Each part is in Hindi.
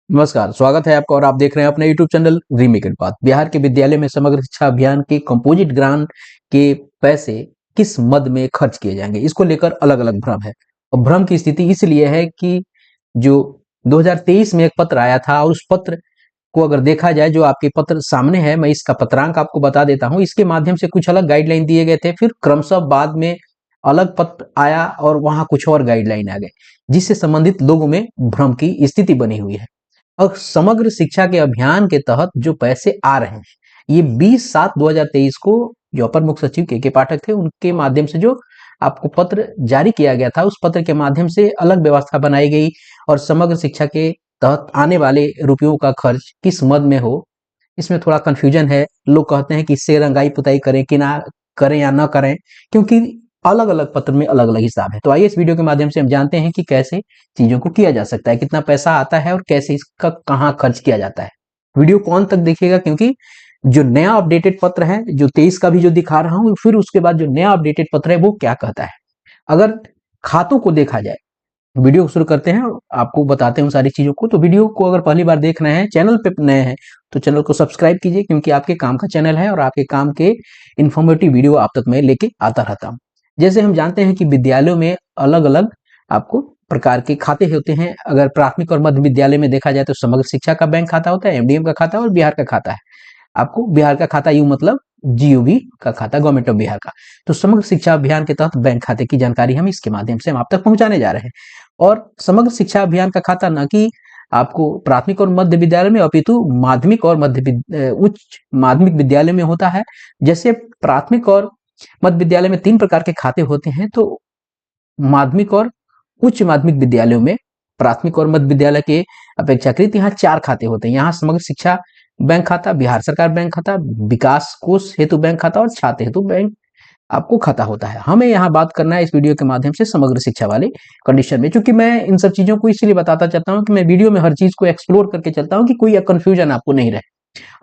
नमस्कार, स्वागत है आपका और आप देख रहे हैं अपने यूट्यूब चैनल रीमेक इट बात। बिहार के विद्यालय में समग्र शिक्षा अभियान के कंपोजिट ग्रांट के पैसे किस मद में खर्च किए जाएंगे, इसको लेकर अलग-अलग भ्रम है। और भ्रम की स्थिति इसलिए है कि जो 2023 में एक पत्र आया था और उस पत्र को अगर देखा जाए, जो आपके पत्र सामने है, मैं इसका पत्रांक आपको बता देता हूँ। इसके माध्यम से कुछ अलग गाइडलाइन दिए गए थे, फिर क्रमशः बाद में अलग पत्र आया और वहाँ कुछ और गाइडलाइन आ गए, जिससे संबंधित लोगों में भ्रम की स्थिति बनी हुई है। और समग्र शिक्षा के अभियान के तहत जो पैसे आ रहे हैं, ये 20/7/2023 को जो अपर मुख्य सचिव के पाठक थे, उनके माध्यम से जो आपको पत्र जारी किया गया था, उस पत्र के माध्यम से अलग व्यवस्था बनाई गई और समग्र शिक्षा के तहत आने वाले रुपयों का खर्च किस मद में हो, इसमें थोड़ा कन्फ्यूजन है। लोग कहते हैं कि इससे रंगाई पुताई करें कि ना करें या ना करें, क्योंकि अलग-अलग पत्र में अलग-अलग हिसाब है। तो आइए इस वीडियो के माध्यम से हम जानते हैं कि कैसे चीज़ों को किया जा सकता है, कितना पैसा आता है और कैसे इसका कहाँ खर्च किया जाता है। वीडियो को अंत तक देखिएगा, क्योंकि जो नया अपडेटेड पत्र है, जो 23 का भी जो दिखा रहा हूँ, फिर उसके बाद जो नया अपडेटेड पत्र है वो क्या कहता है। अगर खातों को देखा जाए, वीडियो को शुरू करते हैं और आपको बताते हैं उन सारी चीज़ों को। तो वीडियो को अगर पहली बार देख रहे हैं, चैनल पे नए हैं, तो चैनल को सब्सक्राइब कीजिए, क्योंकि आपके काम का चैनल है और आपके काम के इन्फॉर्मेटिव वीडियो आप तक मैं लेके आता रहता हूँ। जैसे हम जानते हैं कि विद्यालयों में अलग-अलग आपको प्रकार के खाते होते हैं। अगर प्राथमिक और मध्य विद्यालय में देखा जाए तो समग्र शिक्षा का बैंक खाता होता है, एमडीएम का खाता है और बिहार का खाता है। आपको बिहार का खाता यूँ मतलब जीओबी का खाता, गवर्नमेंट ऑफ बिहार का। तो समग्र शिक्षा अभियान के तहत बैंक खाते की जानकारी हम इसके माध्यम से हम आप तक पहुँचाने जा रहे हैं। और समग्र शिक्षा अभियान का खाता ना कि आपको प्राथमिक और मध्य विद्यालय में, अपितु माध्यमिक और उच्च माध्यमिक विद्यालय में होता है। जैसे प्राथमिक और मध्य विद्यालय में 3 प्रकार के खाते होते हैं, तो माध्यमिक और उच्च माध्यमिक विद्यालयों में प्राथमिक और मध्य विद्यालय के अपेक्षाकृत यहाँ 4 खाते होते हैं। यहाँ समग्र शिक्षा बैंक खाता, बिहार सरकार बैंक खाता, विकास कोष हेतु बैंक खाता और छात्र हेतु बैंक आपको खाता होता है। हमें यहाँ बात करना है इस वीडियो के माध्यम से समग्र शिक्षा वाले कंडीशन में, क्योंकि मैं इन सब चीज़ों को इसलिए बताता चाहता हूँ कि मैं वीडियो में हर चीज़ को एक्सप्लोर करके चलता हूँ कि कोई कन्फ्यूजन आपको नहीं रहे।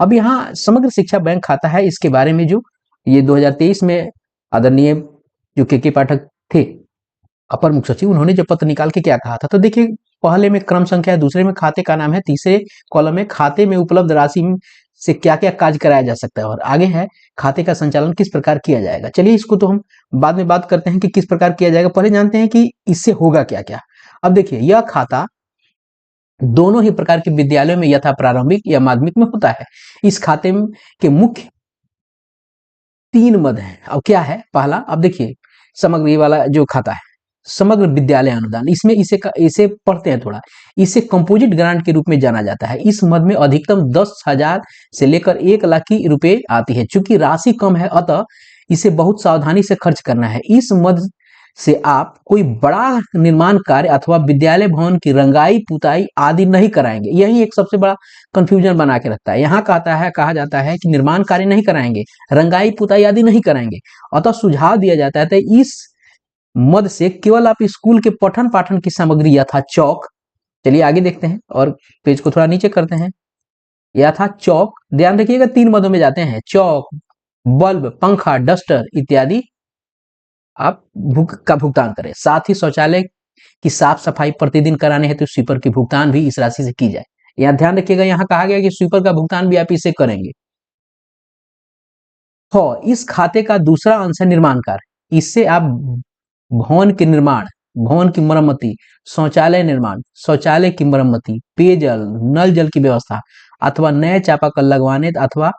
अब यहाँ समग्र शिक्षा बैंक खाता है, इसके बारे में जो ये 2023 में आदरणीय जो के पाठक थे, अपर मुख्य सचिव, उन्होंने जो पत्र निकाल के क्या कहा था, तो देखिए, पहले में क्रम संख्या है, दूसरे में खाते का नाम है, तीसरे कॉलम में खाते में उपलब्ध राशि से क्या-क्या कार्य कराया जा सकता है और आगे है खाते का संचालन किस प्रकार किया जाएगा। चलिए इसको तो हम बाद में बात करते हैं कि किस प्रकार किया जाएगा, पहले जानते हैं कि इससे होगा क्या-क्या। अब देखिए, यह खाता दोनों ही प्रकार के विद्यालयों में यथा प्रारंभिक या माध्यमिक में होता है। इस खाते के मुख्य 3 मद हैं। अब क्या है पहला, अब देखिए समग्र ये वाला जो खाता है, समग्र विद्यालय अनुदान, इसमें इसे पढ़ते हैं थोड़ा। इसे कंपोजिट ग्रांट के रूप में जाना जाता है। इस मद में अधिकतम 10,000 से लेकर 1 लाख की रुपए आती है। चूंकि राशि कम है, अतः इसे बहुत सावधानी से खर्च करना है। इस मद से आप कोई बड़ा निर्माण कार्य अथवा विद्यालय भवन की रंगाई पुताई आदि नहीं कराएंगे। यही एक सबसे बड़ा कंफ्यूजन बना के रखता है। यहाँ कहा जाता है कि निर्माण कार्य नहीं कराएंगे, रंगाई पुताई आदि नहीं कराएंगे। अतः सुझाव दिया जाता है तो इस मद से केवल आप स्कूल के पठन पाठन की सामग्री यथा चौक, चलिए आगे देखते हैं और पेज को थोड़ा नीचे करते हैं। यथा चौक, ध्यान रखिएगा 3 मदों में जाते हैं, चौक, बल्ब, पंखा, डस्टर इत्यादि आप का भुगतान करें। साथ ही शौचालय की साफ सफाई प्रतिदिन कराने हेतु स्वीपर की भुगतान भी इस राशि से की जाए। यहाँ ध्यान रखिएगा, यहाँ कहा गया कि स्वीपर का भुगतान भी आप इससे करेंगे। हाँ, इस खाते का दूसरा अंश है निर्माण कार्य। इससे आप भवन के निर्माण, भवन की मरम्मति, शौचालय निर्माण, शौचालय की मरम्मति, पेयजल, नल जल की व्यवस्था अथवा नए चापाकल लगवाने अथवा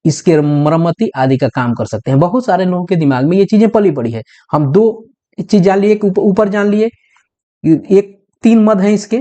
इसके मरम्मति आदि का काम कर सकते हैं। बहुत सारे लोगों के दिमाग में ये चीजें पली पड़ी है। हम 2 चीज जान लिए, ऊपर जान लिए, एक 3 मद है, इसके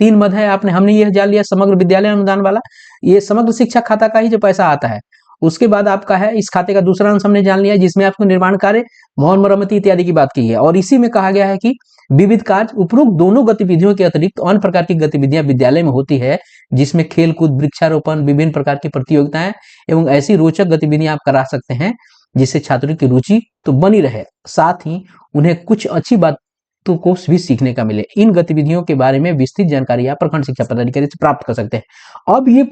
3 मद है, हमने ये जान लिया समग्र विद्यालय अनुदान वाला, ये समग्र शिक्षा खाता का ही जो पैसा आता है। उसके बाद आपका है इस खाते का दूसरा अंश हमने जान लिया, जिसमें आपको निर्माण कार्य, भवन मरम्मति इत्यादि की बात की है। और इसी में कहा गया है कि विविध कार्य उपरोक्त दोनों गतिविधियों के अतिरिक्त अन्य प्रकार की गतिविधियां विद्यालय में होती है, जिसमें खेल कूद, वृक्षारोपण, विभिन्न प्रकार की प्रतियोगिताएं एवं ऐसी रोचक गतिविधियां आप करा सकते हैं जिससे छात्रों की रुचि तो बनी रहे, साथ ही उन्हें कुछ अच्छी बातों को भी सीखने का मिले। इन गतिविधियों के बारे में विस्तृत जानकारी आप प्रखंड शिक्षा पदाधिकारी से प्राप्त कर सकते हैं। अब ये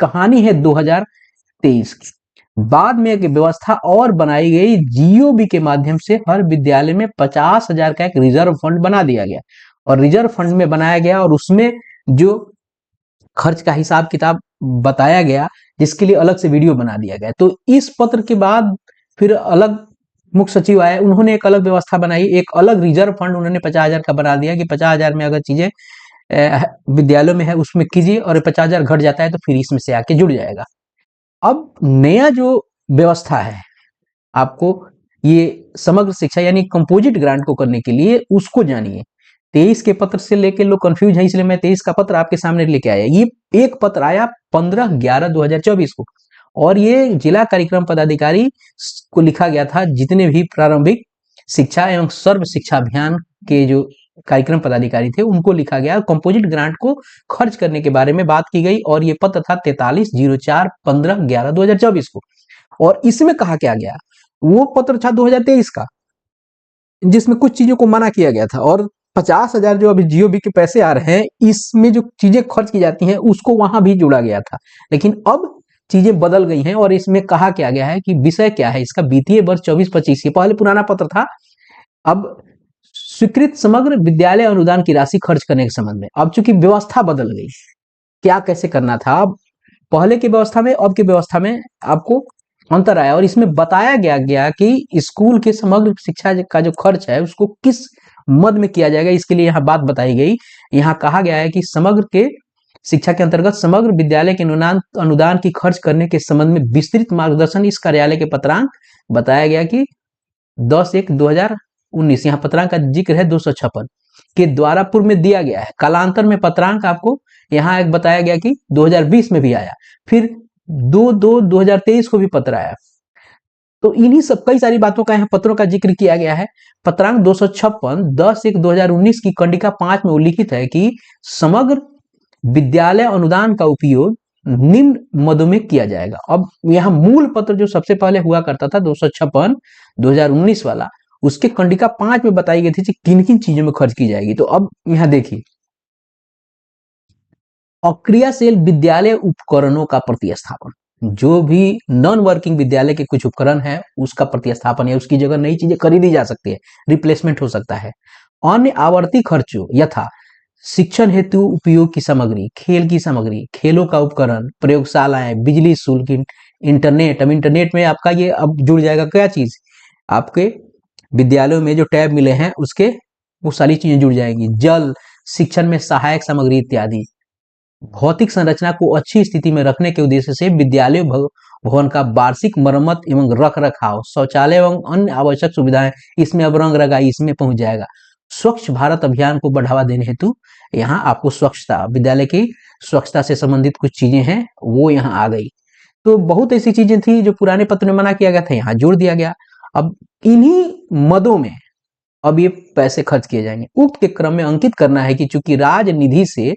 कहानी है 2023 की। बाद में एक व्यवस्था और बनाई गई, जीओबी के माध्यम से हर विद्यालय में 50,000 का एक रिजर्व फंड बना दिया गया और रिजर्व फंड में बनाया गया और उसमें जो खर्च का हिसाब किताब बताया गया, जिसके लिए अलग से वीडियो बना दिया गया। तो इस पत्र के बाद फिर अलग मुख्य सचिव आए, उन्होंने एक अलग व्यवस्था बनाई, एक अलग रिजर्व फंड उन्होंने 50,000 का बना दिया कि 50,000 में अगर चीजें विद्यालयों में है उसमें कीजिए, और 50,000 घट जाता है तो फिर इसमें से आके जुड़ जाएगा। अब नया जो व्यवस्था है आपको ये समग्र शिक्षा यानी कंपोजिट ग्रांट को करने के लिए, उसको जानिए। 23 के पत्र से लेके लोग कंफ्यूज है, इसलिए मैं 23 का पत्र आपके सामने लेके आया। ये एक पत्र आया 15/11/2024 को, और ये जिला कार्यक्रम पदाधिकारी को लिखा गया था। जितने भी प्रारंभिक शिक्षा एवं सर्व शिक्षा अभियान के जो कार्यक्रम पदाधिकारी थे उनको लिखा गया, कंपोजिट ग्रांट को खर्च करने के बारे में बात की गई, और ये पत्र था 4304/15/11/2024 को। और इसमें कहा क्या गया, वो पत्र था 2023 का, जिसमें कुछ चीजों को मना किया गया था, और 50,000 जो अभी जीओबी के पैसे आ रहे हैं, इसमें जो चीजें खर्च की जाती हैं उसको वहां भी जोड़ा गया था। लेकिन अब चीजें बदल गई हैं, और इसमें कहा क्या गया है कि विषय क्या है इसका, वित्तीय वर्ष 24-25, ये पहले पुराना पत्र था। अब स्वीकृत समग्र विद्यालय अनुदान की राशि खर्च करने के संबंध में, अब चूंकि व्यवस्था बदल गई, क्या कैसे करना था, अब पहले की व्यवस्था में अब की व्यवस्था में आपको अंतर आया, और इसमें बताया गया कि स्कूल के समग्र शिक्षा का जो खर्च है उसको किस मद में किया जाएगा, इसके लिए यहाँ बात बताई गई। यहाँ कहा गया है कि समग्र के शिक्षा के अंतर्गत समग्र विद्यालय के अनुदान की खर्च करने के संबंध में विस्तृत मार्गदर्शन इस कार्यालय के पत्रांक बताया गया कि 10/1/2019, यहाँ पत्रांक का जिक्र है 256 के द्वारा पूर्व में दिया गया है। कालांतर में पत्रांक आपको यहाँ एक बताया गया कि 2020 में भी आया, फिर 2/2/2023 को भी पत्र आया। तो इन्हीं सब कई सारी बातों का यहाँ पत्रों का जिक्र किया गया है। पत्रांक 256 10/1/2019 की कंडिका 5 में उल्लिखित है कि समग्र विद्यालय अनुदान का उपयोग निम्न मदों में किया जाएगा। अब यहाँ मूल पत्र जो सबसे पहले हुआ करता था 256 2019 वाला, उसके कंडिका 5 में बताई गई थी कि किन किन चीजों में खर्च की जाएगी। तो अब यहाँ देखिए, अक्रियाशील विद्यालय उपकरणों का प्रतिस्थापन, जो भी नॉन वर्किंग विद्यालय के कुछ उपकरण है उसका प्रतिस्थापन या उसकी जगह नई चीजें खरीदी जा सकती है, रिप्लेसमेंट हो सकता है। अन्य आवर्ती खर्चों यथा शिक्षण हेतु उपयोग की सामग्री, खेल की सामग्री, खेलों का उपकरण, प्रयोगशालाएं, बिजली शुल्क, इंटरनेट। अब इंटरनेट में आपका ये अब जुड़ जाएगा क्या चीज, आपके विद्यालयों में जो टैब मिले हैं उसके वो सारी चीजें जुड़ जाएंगी। जल, शिक्षण में सहायक सामग्री इत्यादि। भौतिक संरचना को अच्छी स्थिति में रखने के उद्देश्य से विद्यालय भवन का वार्षिक मरम्मत एवं रख रखाव, शौचालय एवं अन्य आवश्यक सुविधाएं, इसमें अब रंग रंगाई इसमें पहुंच जाएगा। स्वच्छ भारत अभियान को बढ़ावा देने हेतु यहाँ आपको स्वच्छता, विद्यालय की स्वच्छता से संबंधित कुछ चीजें हैं वो यहाँ आ गई। तो बहुत ऐसी चीजें थी जो पुराने पत्र में मना किया गया था, यहाँ जोड़ दिया गया। अब इन्हीं मदों में अब ये पैसे खर्च किए जाएंगे। उक्त के क्रम में अंकित करना है कि चूंकि राज्य निधि से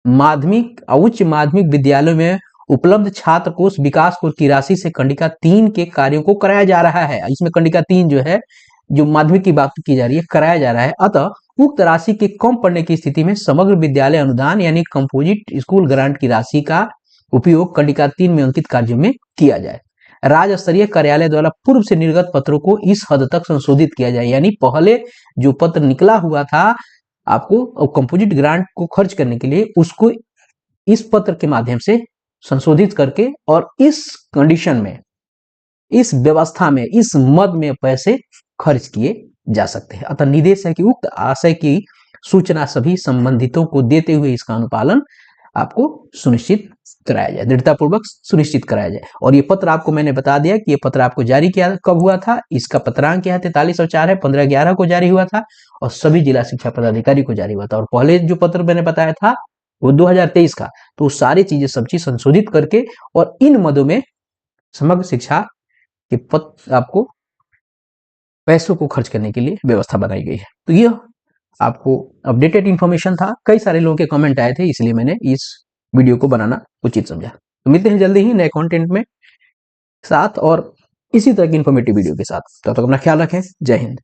माध्यमिक और उच्च माध्यमिक विद्यालयों में उपलब्ध छात्र कोष विकास कोष की राशि से कंडिका 3 के कार्यों को कराया जा रहा है, इसमें कंडिका 3 जो है जो माध्यमिक की बात की जा रही है कराया जा रहा है। अतः उक्त राशि के कम पड़ने की स्थिति में समग्र विद्यालय अनुदान यानी कंपोजिट स्कूल ग्रांट की राशि का उपयोग कंडिका 3 में अंकित कार्यों में किया जाए। राज्य स्तरीय कार्यालय द्वारा पूर्व से निर्गत पत्रों को इस हद तक संशोधित किया जाए, यानी पहले जो पत्र निकला हुआ था आपको कंपोजिट ग्रांट को खर्च करने के लिए, उसको इस पत्र के माध्यम से संशोधित करके और इस कंडीशन में, इस व्यवस्था में, इस मद में पैसे खर्च किए जा सकते हैं। अतः निर्देश है कि उक्त आशय की सूचना सभी संबंधितों को देते हुए इसका अनुपालन आपको सुनिश्चित कराया जाए, दृढ़तापूर्वक सुनिश्चित कराया जाए। और ये पत्र आपको मैंने बता दिया कि ये पत्र आपको जारी किया कब हुआ था, इसका पत्रांक क्या है 4304 है, 15/11 को जारी हुआ था और सभी जिला शिक्षा पदाधिकारी को जारी हुआ था। और पहले जो पत्र मैंने बताया था वो 2023 का। तो सारी चीजें सब चीज संशोधित करके और इन मदों में समग्र शिक्षा के पत्र आपको पैसों को खर्च करने के लिए व्यवस्था बनाई गई है। तो यह आपको अपडेटेड इंफॉर्मेशन था, कई सारे लोगों के कमेंट आए थे, इसलिए मैंने इस वीडियो को बनाना उचित समझा। तो मिलते हैं जल्दी ही नए कंटेंट में साथ और इसी तरह की इंफॉर्मेटिव वीडियो के साथ। तब तक अपना ख्याल रखें। जय हिंद।